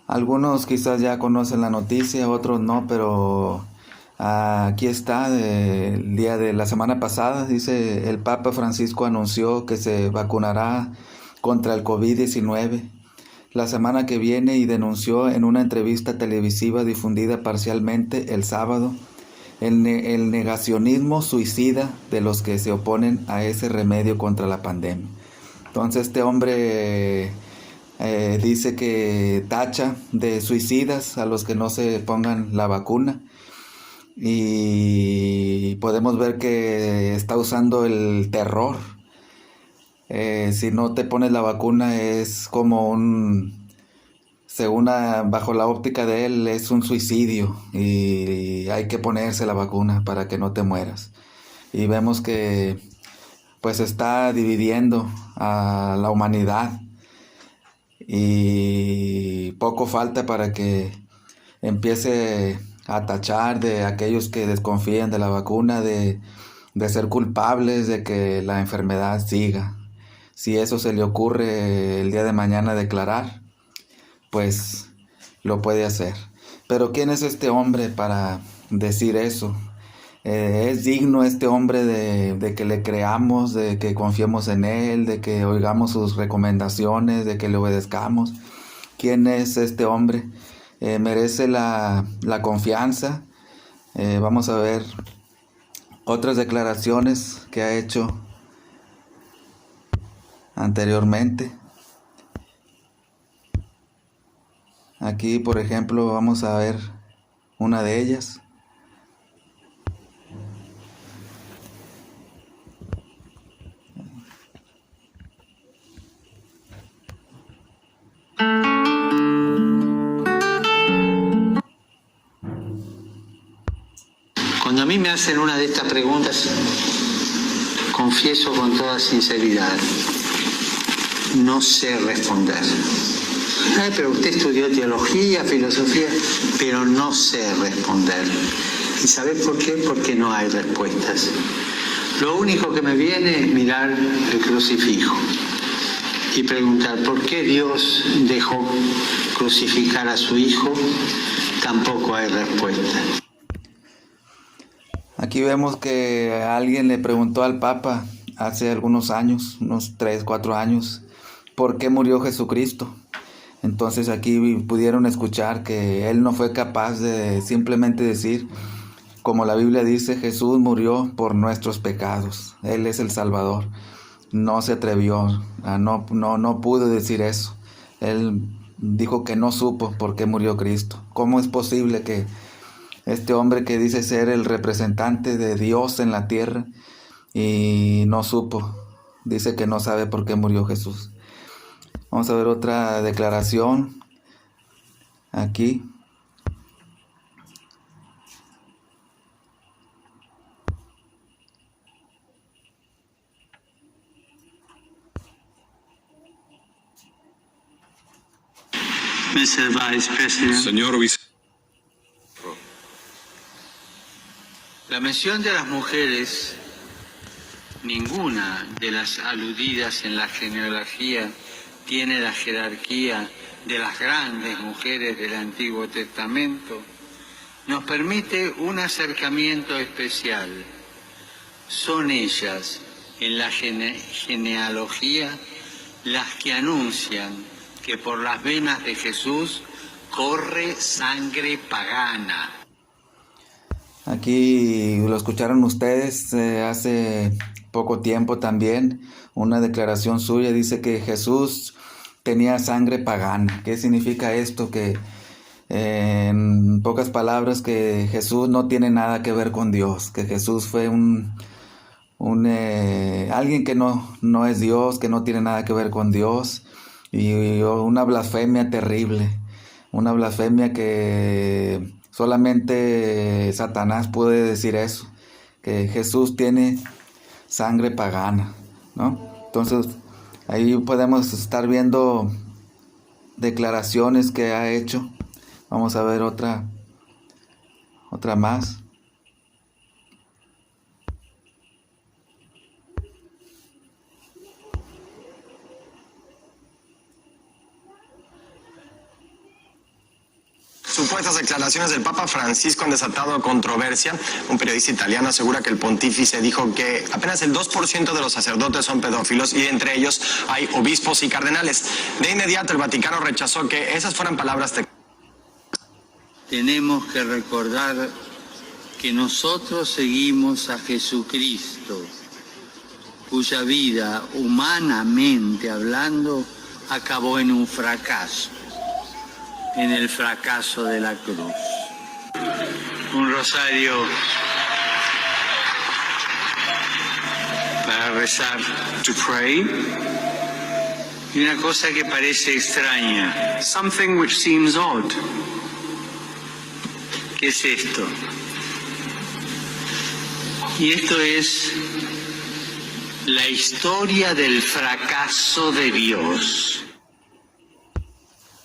Algunos quizás ya conocen la noticia, otros no, pero aquí está, el día de la semana pasada, dice, el Papa Francisco anunció que se vacunará contra el COVID-19 la semana que viene y denunció en una entrevista televisiva difundida parcialmente el sábado el negacionismo suicida de los que se oponen a ese remedio contra la pandemia. Entonces este hombre dice que tacha de suicidas a los que no se pongan la vacuna y podemos ver que está usando el terror. Si no te pones la vacuna es como bajo la óptica de él, es un suicidio y hay que ponerse la vacuna para que no te mueras. Y vemos que pues está dividiendo a la humanidad y poco falta para que empiece a tachar de aquellos que desconfían de la vacuna de ser culpables de que la enfermedad siga. Si eso se le ocurre el día de mañana declarar, pues lo puede hacer. Pero ¿quién es este hombre para decir eso? ¿Es digno este hombre de que le creamos, de que confiemos en él, de que oigamos sus recomendaciones, de que le obedezcamos? ¿Quién es este hombre? ¿Merece la confianza? Vamos a ver otras declaraciones que ha hecho anteriormente. Aquí, por ejemplo, vamos a ver una de ellas. Cuando a mí me hacen una de estas preguntas, confieso con toda sinceridad, no sé responder. Pero usted estudió teología, filosofía, pero no sé responder. ¿Y sabés por qué? Porque no hay respuestas. Lo único que me viene es mirar el crucifijo y preguntar por qué Dios dejó crucificar a su hijo. Tampoco hay respuesta. Aquí vemos que alguien le preguntó al Papa hace algunos años, unos 3, 4 años, ¿por qué murió Jesucristo? Entonces aquí pudieron escuchar que él no fue capaz de simplemente decir, como la Biblia dice, Jesús murió por nuestros pecados, Él es el Salvador. No se atrevió, no pudo decir eso. Él dijo que no supo por qué murió Cristo. ¿Cómo es posible que este hombre que dice ser el representante de Dios en la tierra y no supo? Dice que no sabe por qué murió Jesús. Vamos a ver otra declaración aquí. Mr. Vice President. Señor vice. La mención de las mujeres, ninguna de las aludidas en la genealogía tiene la jerarquía de las grandes mujeres del Antiguo Testamento, nos permite un acercamiento especial. Son ellas, en la genealogía, las que anuncian que por las venas de Jesús corre sangre pagana. Aquí lo escucharon ustedes hace poco tiempo también, una declaración suya dice que Jesús tenía sangre pagana. ¿Qué significa esto? Que en pocas palabras, que Jesús no tiene nada que ver con Dios, que Jesús fue alguien que no es Dios, que no tiene nada que ver con Dios, y una blasfemia terrible, una blasfemia que solamente Satanás puede decir eso, que Jesús tiene sangre pagana, ¿no? Entonces ahí podemos estar viendo declaraciones que ha hecho. Vamos a ver otra más. Supuestas declaraciones del Papa Francisco han desatado controversia. Un periodista italiano asegura que el pontífice dijo que apenas el 2% de los sacerdotes son pedófilos y entre ellos hay obispos y cardenales. De inmediato el Vaticano rechazó que esas fueran palabras de... Tenemos que recordar que nosotros seguimos a Jesucristo, cuya vida, humanamente hablando, acabó en un fracaso, en el fracaso de la cruz. Un rosario para rezar, to pray, y una cosa que parece extraña, something which seems odd. ¿Qué es esto? Y esto es la historia del fracaso de Dios.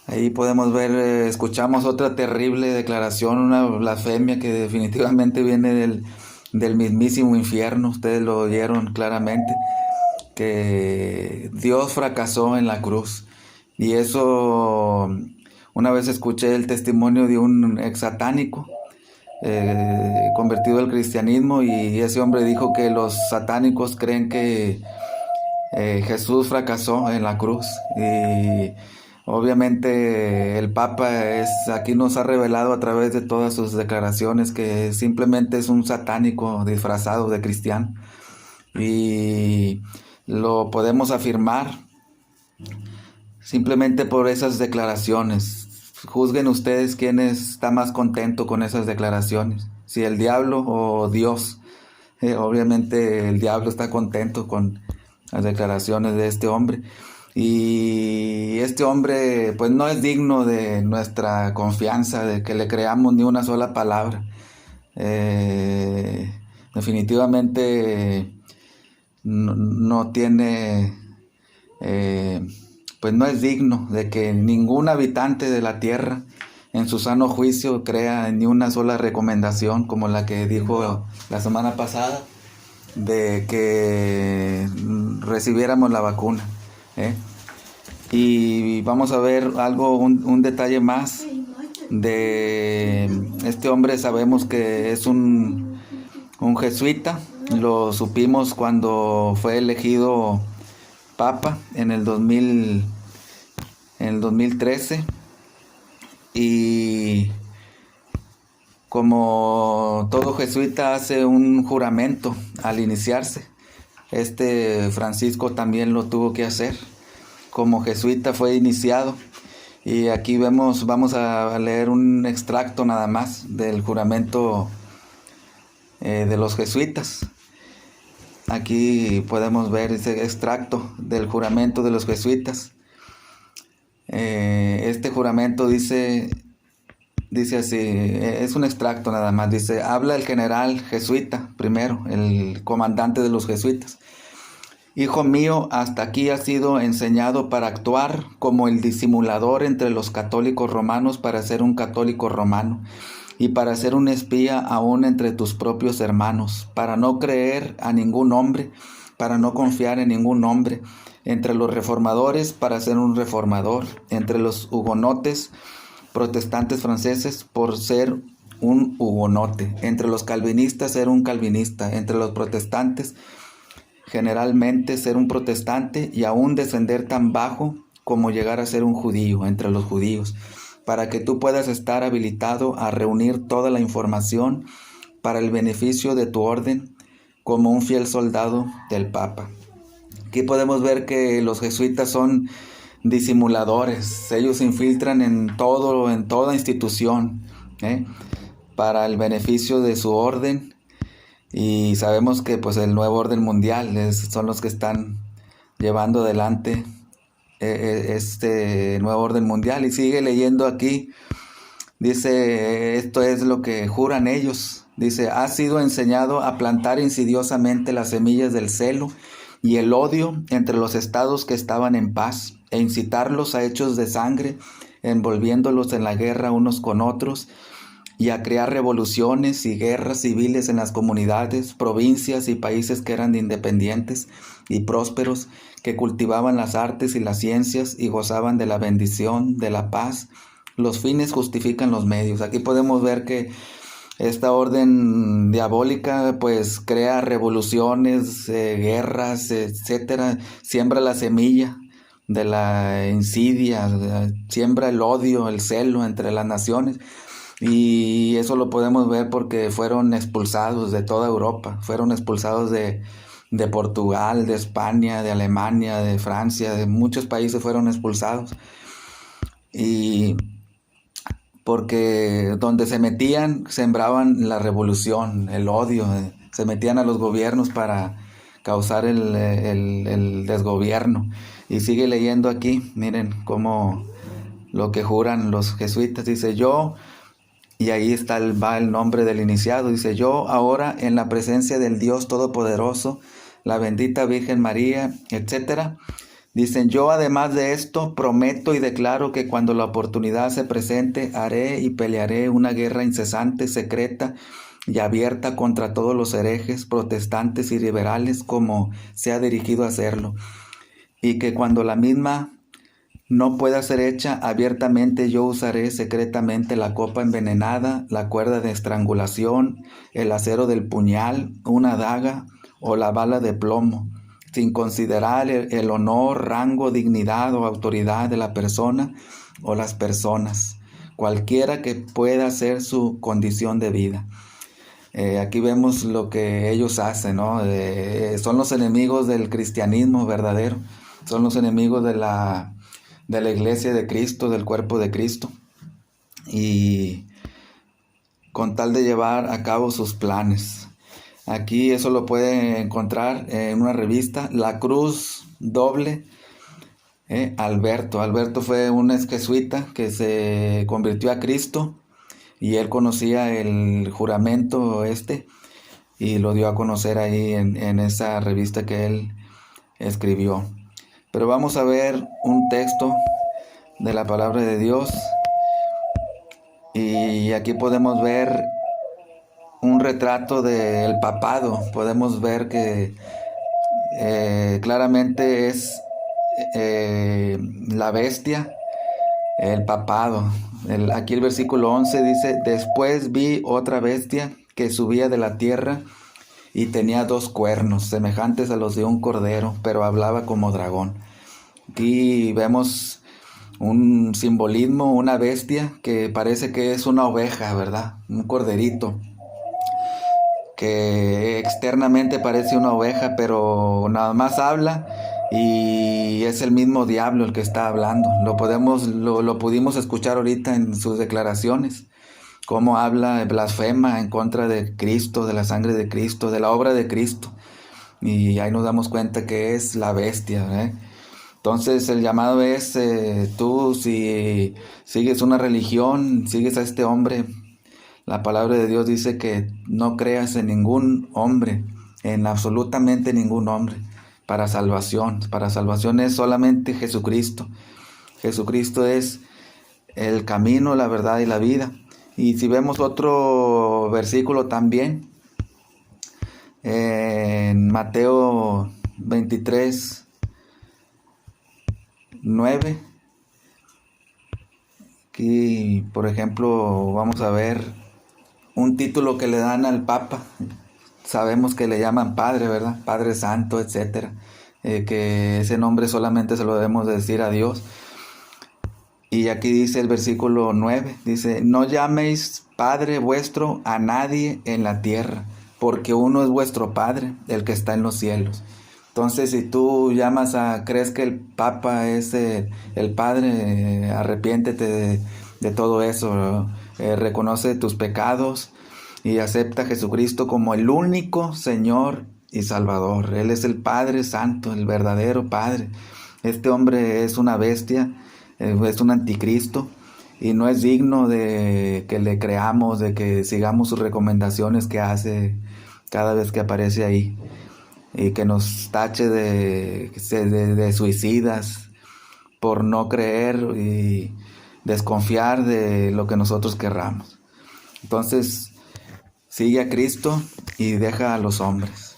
Ahí podemos ver, escuchamos otra terrible declaración, una blasfemia que definitivamente viene del mismísimo infierno. Ustedes lo oyeron claramente, que Dios fracasó en la cruz. Y eso, una vez escuché el testimonio de un ex satánico convertido al cristianismo, y ese hombre dijo que los satánicos creen que Jesús fracasó en la cruz. Y obviamente el Papa aquí nos ha revelado a través de todas sus declaraciones que simplemente es un satánico disfrazado de cristiano, y lo podemos afirmar simplemente por esas declaraciones. Juzguen ustedes quién está más contento con esas declaraciones, si el diablo o Dios. Obviamente el diablo está contento con las declaraciones de este hombre, y este hombre pues no es digno de nuestra confianza, de que le creamos ni una sola palabra. Definitivamente no tiene, pues no es digno de que ningún habitante de la tierra en su sano juicio crea ni una sola recomendación como la que dijo la semana pasada, de que recibiéramos la vacuna. Y vamos a ver un detalle más de este hombre. Sabemos que es un jesuita, lo supimos cuando fue elegido Papa en el 2013, y como todo jesuita hace un juramento al iniciarse, este Francisco también lo tuvo que hacer. Como jesuita fue iniciado, y aquí vamos a leer un extracto nada más del juramento de los jesuitas. Aquí podemos ver ese extracto del juramento de los jesuitas. Este juramento dice así, es un extracto nada más. Dice: habla el general jesuita primero, el comandante de los jesuitas. Hijo mío, hasta aquí has sido enseñado para actuar como el disimulador entre los católicos romanos para ser un católico romano, y para ser un espía aún entre tus propios hermanos, para no creer a ningún hombre, para no confiar en ningún hombre, entre los reformadores para ser un reformador, entre los hugonotes, protestantes franceses, por ser un hugonote, entre los calvinistas ser un calvinista, entre los protestantes generalmente ser un protestante, y aún descender tan bajo como llegar a ser un judío entre los judíos, para que tú puedas estar habilitado a reunir toda la información para el beneficio de tu orden como un fiel soldado del Papa. Aquí podemos ver que los jesuitas son disimuladores. Ellos se infiltran en toda institución, para el beneficio de su orden. Y sabemos que pues el nuevo orden mundial son los que están llevando adelante este nuevo orden mundial. Y sigue leyendo aquí, dice: esto es lo que juran ellos. Dice: has sido enseñado a plantar insidiosamente las semillas del celo y el odio entre los estados que estaban en paz, e incitarlos a hechos de sangre, envolviéndolos en la guerra unos con otros, y a crear revoluciones y guerras civiles en las comunidades, provincias y países que eran independientes y prósperos, que cultivaban las artes y las ciencias y gozaban de la bendición, de la paz, Los fines justifican los medios. Aquí podemos ver que esta orden diabólica pues crea revoluciones, guerras, etcétera. Siembra la semilla de la insidia, siembra el odio, el celo entre las naciones. Y eso lo podemos ver porque fueron expulsados de toda Europa, fueron expulsados de Portugal, de España, de Alemania, de Francia, de muchos países fueron expulsados. Y porque donde se metían, sembraban la revolución, el odio, se metían a los gobiernos para causar el desgobierno. Y sigue leyendo aquí, miren cómo lo que juran los jesuitas, dice yo, y ahí va el nombre del iniciado, dice yo ahora en la presencia del Dios Todopoderoso, la bendita Virgen María, etcétera. Dicen, yo además de esto prometo y declaro que cuando la oportunidad se presente haré y pelearé una guerra incesante, secreta y abierta contra todos los herejes, protestantes y liberales como se ha dirigido a hacerlo. Y que cuando la misma no pueda ser hecha abiertamente, yo usaré secretamente la copa envenenada, la cuerda de estrangulación, el acero del puñal, una daga o la bala de plomo, sin considerar el honor, rango, dignidad o autoridad de la persona o las personas, cualquiera que pueda ser su condición de vida. Aquí vemos lo que ellos hacen, ¿no? Son los enemigos del cristianismo verdadero, son los enemigos de la iglesia de Cristo, del cuerpo de Cristo, y con tal de llevar a cabo sus planes. Aquí eso lo puede encontrar en una revista, La Cruz Doble, Alberto. Alberto fue un ex jesuita que se convirtió a Cristo y él conocía el juramento y lo dio a conocer ahí en esa revista que él escribió. Pero vamos a ver un texto de la palabra de Dios y aquí podemos ver un retrato del papado. Podemos ver que claramente es la bestia, el papado. Aquí el versículo 11 dice, después vi otra bestia que subía de la tierra y tenía 2 cuernos, semejantes a los de un cordero, pero hablaba como dragón. Aquí vemos un simbolismo, una bestia que parece que es una oveja, ¿verdad? Un corderito, que externamente parece una oveja, pero nada más habla y es el mismo diablo el que está hablando. Lo pudimos escuchar ahorita en sus declaraciones, cómo habla, blasfema en contra de Cristo, de la sangre de Cristo, de la obra de Cristo. Y ahí nos damos cuenta que es la bestia, ¿eh? Entonces el llamado es, tú si sigues una religión, sigues a este hombre, la palabra de Dios dice que no creas en ningún hombre, en absolutamente ningún hombre, para salvación. Para salvación es solamente Jesucristo. Jesucristo es el camino, la verdad y la vida. Y si vemos otro versículo también, en Mateo 23, 9, aquí por ejemplo vamos a ver un título que le dan al Papa. Sabemos que le llaman Padre, ¿verdad? Padre Santo, etcétera. Que ese nombre solamente se lo debemos decir a Dios. Y aquí dice el versículo 9, dice, no llaméis Padre vuestro a nadie en la tierra, porque uno es vuestro Padre, el que está en los cielos. Entonces, si tú crees que el Papa es el Padre, arrepiéntete de todo eso, ¿no? Reconoce tus pecados y acepta a Jesucristo como el único Señor y Salvador. Él es el Padre Santo, el verdadero Padre. Este hombre es una bestia, es un anticristo y no es digno de que le creamos, de que sigamos sus recomendaciones que hace cada vez que aparece ahí, y que nos tache de suicidas por no creer y desconfiar de lo que nosotros querramos. Entonces, sigue a Cristo y deja a los hombres.